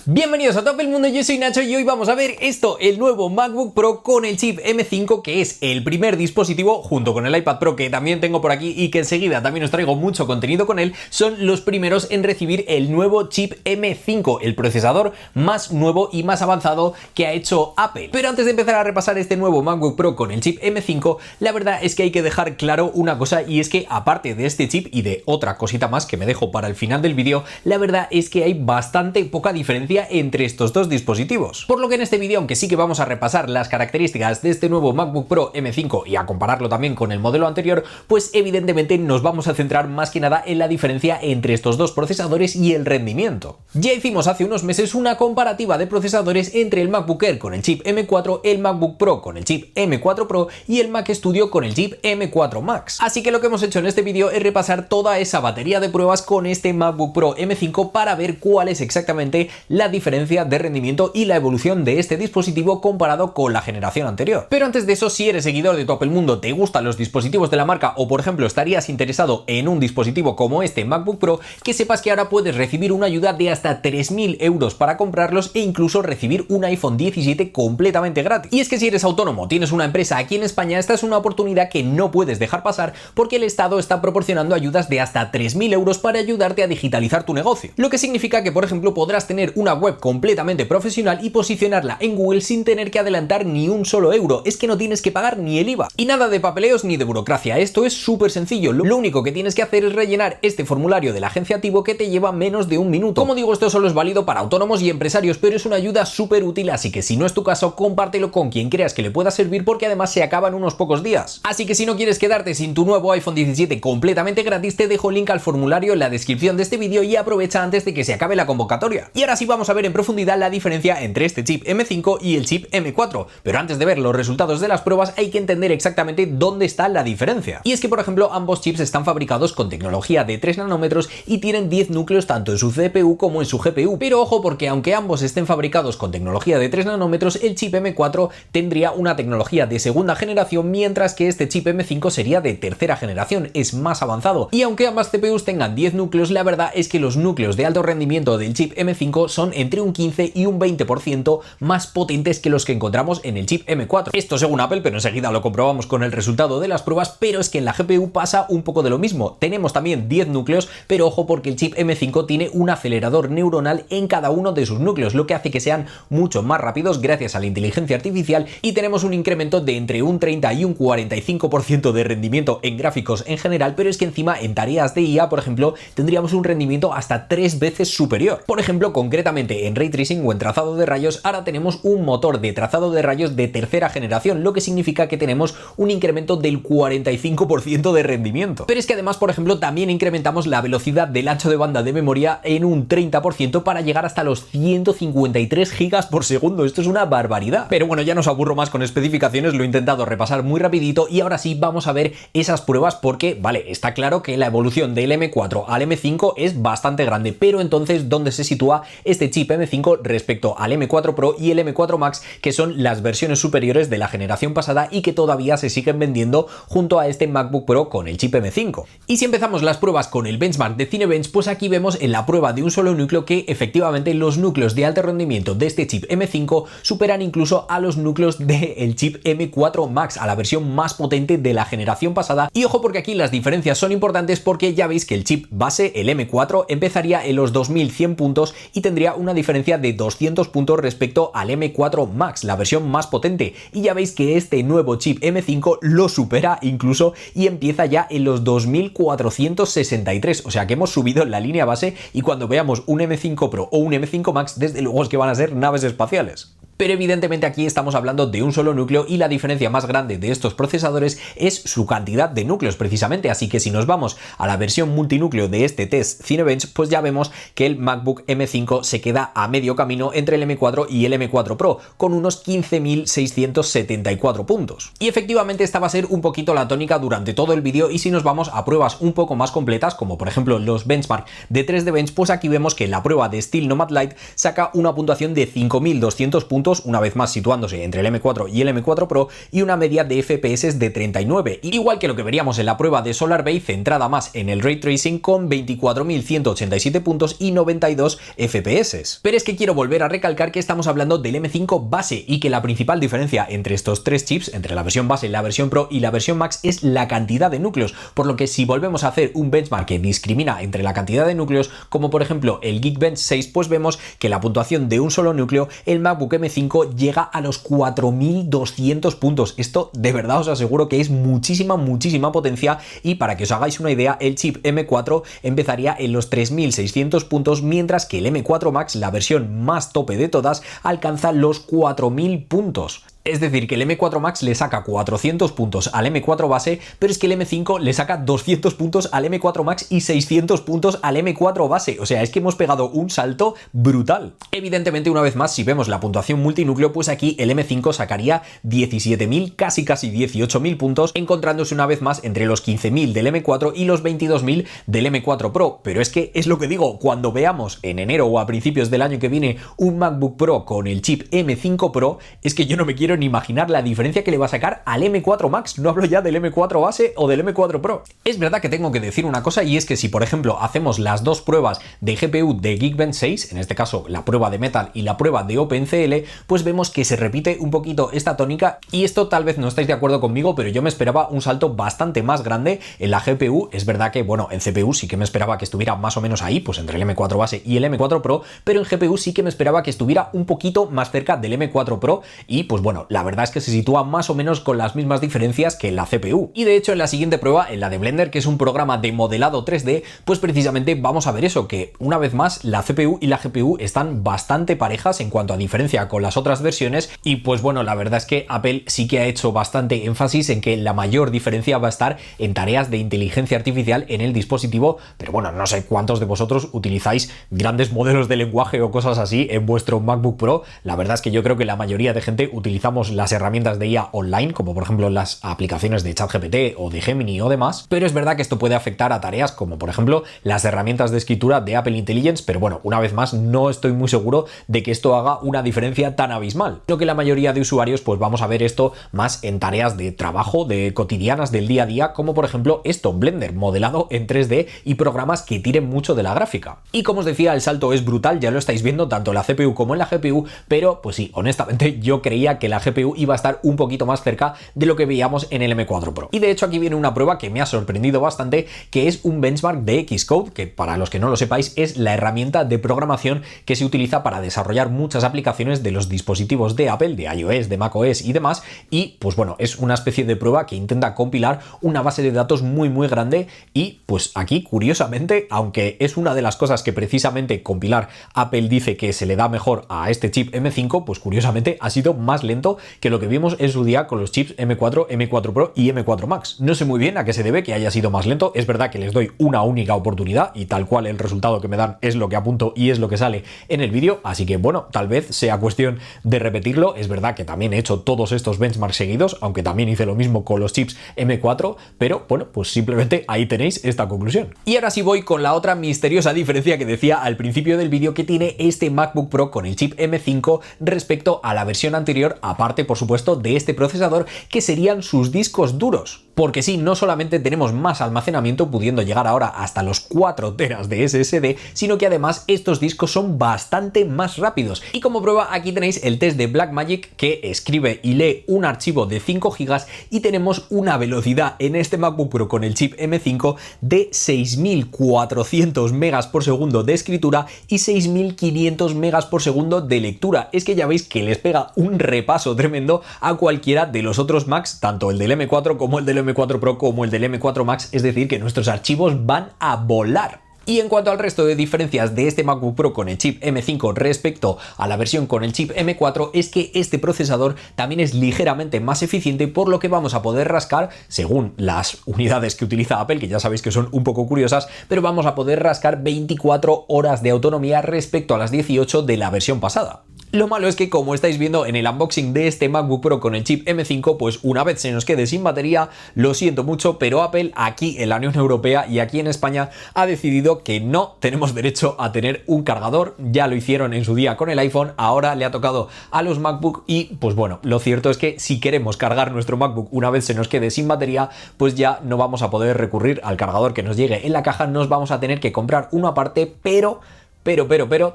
Bienvenidos a Todo el Mundo, yo soy Nacho y hoy vamos a ver esto, el nuevo MacBook Pro con el chip M5, que es el primer dispositivo, junto con el iPad Pro que también tengo por aquí y que enseguida también os traigo mucho contenido con él, son los primeros en recibir el nuevo chip M5, el procesador más nuevo y más avanzado que ha hecho Apple. Pero antes de empezar a repasar este nuevo MacBook Pro con el chip M5, la verdad es que hay que dejar claro una cosa, y es que aparte de este chip y de otra cosita más que me dejo para el final del vídeo, la verdad es que hay bastante poca diferencia entre estos dos dispositivos. Por lo que en este vídeo, aunque sí que vamos a repasar las características de este nuevo MacBook Pro M5 y a compararlo también con el modelo anterior, pues evidentemente nos vamos a centrar más que nada en la diferencia entre estos dos procesadores y el rendimiento. Ya hicimos hace unos meses una comparativa de procesadores entre el MacBook Air con el chip M4, el MacBook Pro con el chip M4 Pro y el Mac Studio con el chip M4 Max. Así que lo que hemos hecho en este vídeo es repasar toda esa batería de pruebas con este MacBook Pro M5 para ver cuál es exactamente la diferencia de rendimiento y la evolución de este dispositivo comparado con la generación anterior. Pero antes de eso, si eres seguidor de Todo el Mundo, te gustan los dispositivos de la marca o por ejemplo estarías interesado en un dispositivo como este MacBook Pro, que sepas que ahora puedes recibir una ayuda de hasta 3.000 euros para comprarlos e incluso recibir un iPhone 17 completamente gratis. Y es que si eres autónomo, tienes una empresa aquí en España, esta es una oportunidad que no puedes dejar pasar, porque el Estado está proporcionando ayudas de hasta 3.000 euros para ayudarte a digitalizar tu negocio. Lo que significa que, por ejemplo, podrás tener una web completamente profesional y posicionarla en Google sin tener que adelantar ni un solo euro. Es que no tienes que pagar ni el IVA. Y nada de papeleos ni de burocracia, esto es súper sencillo. Lo único que tienes que hacer es rellenar este formulario de la agencia Tivo, que te lleva menos de un minuto. Como digo, esto solo es válido para autónomos y empresarios, pero es una ayuda súper útil, así que si no es tu caso, compártelo con quien creas que le pueda servir, porque además se acaba en unos pocos días. Así que si no quieres quedarte sin tu nuevo iPhone 17 completamente gratis, te dejo el link al formulario en la descripción de este vídeo y aprovecha antes de que se acabe la convocatoria. Y ahora sí vamos a ver en profundidad la diferencia entre este chip M5 y el chip M4, pero antes de ver los resultados de las pruebas hay que entender exactamente dónde está la diferencia. Y es que, por ejemplo, ambos chips están fabricados con tecnología de 3 nanómetros y tienen 10 núcleos tanto en su CPU como en su GPU, pero ojo, porque aunque ambos estén fabricados con tecnología de 3 nanómetros, el chip M4 tendría una tecnología de segunda generación, mientras que este chip M5 sería de tercera generación, es más avanzado. Y aunque ambas CPUs tengan 10 núcleos, la verdad es que los núcleos de alto rendimiento del chip M5 son entre un 15 y un 20% más potentes que los que encontramos en el chip M4. Esto según Apple, pero enseguida lo comprobamos con el resultado de las pruebas. Pero es que en la GPU pasa un poco de lo mismo. Tenemos también 10 núcleos, pero ojo, porque el chip M5 tiene un acelerador neuronal en cada uno de sus núcleos, lo que hace que sean mucho más rápidos gracias a la inteligencia artificial, y tenemos un incremento de entre un 30 y un 45% de rendimiento en gráficos en general. Pero es que encima en tareas de IA, por ejemplo, tendríamos un rendimiento hasta 3 veces superior. Por ejemplo, concretamente en Ray Tracing o en trazado de rayos, ahora tenemos un motor de trazado de rayos de tercera generación, lo que significa que tenemos un incremento del 45% de rendimiento. Pero es que además, por ejemplo, también incrementamos la velocidad del ancho de banda de memoria en un 30% para llegar hasta los 153 gigas por segundo. Esto es una barbaridad. Pero bueno, ya no os aburro más con especificaciones, lo he intentado repasar muy rapidito y ahora sí vamos a ver esas pruebas, porque vale, está claro que la evolución del M4 al M5 es bastante grande, pero entonces ¿dónde se sitúa este chip M5 respecto al M4 Pro y el M4 Max, que son las versiones superiores de la generación pasada y que todavía se siguen vendiendo junto a este MacBook Pro con el chip M5? Y si empezamos las pruebas con el benchmark de Cinebench, pues aquí vemos en la prueba de un solo núcleo que efectivamente los núcleos de alto rendimiento de este chip M5 superan incluso a los núcleos del chip M4 Max, a la versión más potente de la generación pasada. Y ojo, porque aquí las diferencias son importantes, porque ya veis que el chip base, el M4, empezaría en los 2100 puntos y tendría una diferencia de 200 puntos respecto al M4 Max, la versión más potente. Y ya veis que este nuevo chip M5 lo supera incluso y empieza ya en los 2463, o sea que hemos subido la línea base, y cuando veamos un M5 Pro o un M5 Max, desde luego es que van a ser naves espaciales. Pero evidentemente aquí estamos hablando de un solo núcleo y la diferencia más grande de estos procesadores es su cantidad de núcleos precisamente, así que si nos vamos a la versión multinúcleo de este test Cinebench, pues ya vemos que el MacBook M5 se queda a medio camino entre el M4 y el M4 Pro, con unos 15.674 puntos. Y efectivamente esta va a ser un poquito la tónica durante todo el vídeo, y si nos vamos a pruebas un poco más completas, como por ejemplo los benchmark de 3D Bench, pues aquí vemos que la prueba de Steel Nomad Lite saca una puntuación de 5.200 puntos puntos, una vez más situándose entre el M4 y el M4 Pro, y una media de FPS de 39, igual que lo que veríamos en la prueba de SolarBay, centrada más en el Ray Tracing, con 24.187 puntos y 92 FPS. Pero es que quiero volver a recalcar que estamos hablando del M5 base y que la principal diferencia entre estos tres chips, entre la versión base, la versión Pro y la versión Max, es la cantidad de núcleos, por lo que si volvemos a hacer un benchmark que discrimina entre la cantidad de núcleos, como por ejemplo el Geekbench 6, pues vemos que la puntuación de un solo núcleo, el MacBook M5 llega a los 4.200 puntos. Esto de verdad os aseguro que es muchísima potencia, y para que os hagáis una idea, el chip M4 empezaría en los 3.600 puntos, mientras que el M4 Max, la versión más tope de todas, alcanza los 4.000 puntos. Es decir, que el M4 Max le saca 400 puntos al M4 base, pero es que el M5 le saca 200 puntos al M4 Max y 600 puntos al M4 base. O sea, es que hemos pegado un salto brutal. Evidentemente, una vez más, si vemos la puntuación multinúcleo, pues aquí el M5 sacaría 17.000, casi 18.000 puntos, encontrándose una vez más entre los 15.000 del M4 y los 22.000 del M4 Pro. Pero es que es lo que digo, cuando veamos en enero o a principios del año que viene un MacBook Pro con el chip M5 Pro, es que yo no me quiero ni imaginar la diferencia que le va a sacar al M4 Max. No hablo ya del M4 base o del M4 Pro. Es verdad que tengo que decir una cosa, y es que si por ejemplo hacemos las dos pruebas de GPU de Geekbench 6, en este caso la prueba de Metal y la prueba de OpenCL, pues vemos que se repite un poquito esta tónica, y esto tal vez no estáis de acuerdo conmigo, pero yo me esperaba un salto bastante más grande en la GPU. Es verdad que, bueno, en CPU sí que me esperaba que estuviera más o menos ahí, pues entre el M4 base y el M4 Pro, pero en GPU sí que me esperaba que estuviera un poquito más cerca del M4 Pro, y pues bueno, la verdad es que se sitúa más o menos con las mismas diferencias que en la CPU. Y de hecho en la siguiente prueba, en la de Blender, que es un programa de modelado 3D, pues precisamente vamos a ver eso, que una vez más la CPU y la GPU están bastante parejas en cuanto a diferencia con las otras versiones, y pues bueno, la verdad es que Apple sí que ha hecho bastante énfasis en que la mayor diferencia va a estar en tareas de inteligencia artificial en el dispositivo, pero bueno, no sé cuántos de vosotros utilizáis grandes modelos de lenguaje o cosas así en vuestro MacBook Pro. La verdad es que yo creo que la mayoría de gente utilizamos las herramientas de IA online, como por ejemplo las aplicaciones de ChatGPT o de Gemini o demás, pero es verdad que esto puede afectar a tareas como por ejemplo las herramientas de escritura de Apple Intelligence, pero bueno, una vez más no estoy muy seguro de que esto haga una diferencia tan abismal. Creo que la mayoría de usuarios pues vamos a ver esto más en tareas de trabajo, de cotidianas del día a día, como por ejemplo esto, Blender, modelado en 3D y programas que tiren mucho de la gráfica. Y como os decía, el salto es brutal, ya lo estáis viendo tanto en la CPU como en la GPU, pero pues sí, honestamente yo creía que la GPU iba a estar un poquito más cerca de lo que veíamos en el M4 Pro. Y de hecho aquí viene una prueba que me ha sorprendido bastante, que es un benchmark de Xcode, que para los que no lo sepáis es la herramienta de programación que se utiliza para desarrollar muchas aplicaciones de los dispositivos de Apple, de iOS, de macOS y demás, y pues bueno, es una especie de prueba que intenta compilar una base de datos muy grande, y pues aquí curiosamente, aunque es una de las cosas que precisamente compilar Apple dice que se le da mejor a este chip M5, pues curiosamente ha sido más lento que lo que vimos en su día con los chips M4, M4 Pro y M4 Max. No sé muy bien a qué se debe que haya sido más lento, es verdad que les doy una única oportunidad y tal cual el resultado que me dan es lo que apunto y es lo que sale en el vídeo, así que bueno, tal vez sea cuestión de repetirlo. Es verdad que también he hecho todos estos benchmarks seguidos, aunque también hice lo mismo con los chips M4, pero bueno, pues simplemente ahí tenéis esta conclusión. Y ahora sí voy con la otra misteriosa diferencia que decía al principio del vídeo que tiene este MacBook Pro con el chip M5 respecto a la versión anterior, aparte por supuesto de este procesador, que serían sus discos duros. Porque sí, no solamente tenemos más almacenamiento, pudiendo llegar ahora hasta los 4 teras de SSD, sino que además estos discos son bastante más rápidos. Y como prueba aquí tenéis el test de Blackmagic, que escribe y lee un archivo de 5 GB y tenemos una velocidad en este MacBook Pro con el chip M5 de 6400 megas por segundo de escritura y 6500 megas por segundo de lectura. Es que ya veis que les pega un repaso tremendo a cualquiera de los otros Macs, tanto el del M4 como el del M4 Pro como el del M4 Max, es decir, que nuestros archivos van a volar. Y en cuanto al resto de diferencias de este MacBook Pro con el chip M5 respecto a la versión con el chip M4, es que este procesador también es ligeramente más eficiente, por lo que vamos a poder rascar, según las unidades que utiliza Apple, que ya sabéis que son un poco curiosas, pero vamos a poder rascar 24 horas de autonomía respecto a las 18 de la versión pasada. Lo malo es que, como estáis viendo en el unboxing de este MacBook Pro con el chip M5, pues una vez se nos quede sin batería, lo siento mucho, pero Apple aquí en la Unión Europea y aquí en España ha decidido que no tenemos derecho a tener un cargador. Ya lo hicieron en su día con el iPhone, ahora le ha tocado a los MacBook y pues bueno, lo cierto es que si queremos cargar nuestro MacBook una vez se nos quede sin batería, pues ya no vamos a poder recurrir al cargador que nos llegue en la caja, nos vamos a tener que comprar uno aparte, pero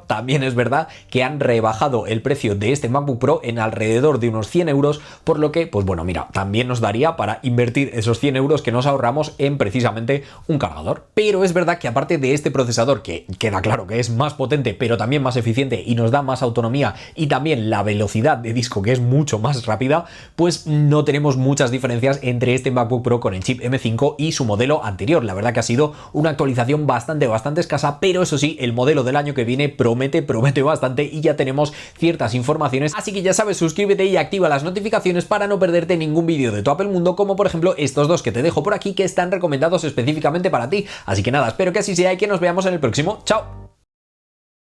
también es verdad que han rebajado el precio de este MacBook Pro en alrededor de unos 100 euros, por lo que, pues bueno, mira, también nos daría para invertir esos 100 euros que nos ahorramos en precisamente un cargador. Pero es verdad que aparte de este procesador, que queda claro que es más potente, pero también más eficiente y nos da más autonomía, y también la velocidad de disco que es mucho más rápida, pues no tenemos muchas diferencias entre este MacBook Pro con el chip M5 y su modelo anterior. La verdad que ha sido una actualización bastante escasa, pero eso sí, el modelo del año que viene promete bastante y ya tenemos ciertas informaciones, así que ya sabes, suscríbete y activa las notificaciones para no perderte ningún vídeo de tu Apple Mundo, como por ejemplo estos dos que te dejo por aquí que están recomendados específicamente para ti. Así que nada, espero que así sea y que nos veamos en el próximo. ¡Chao!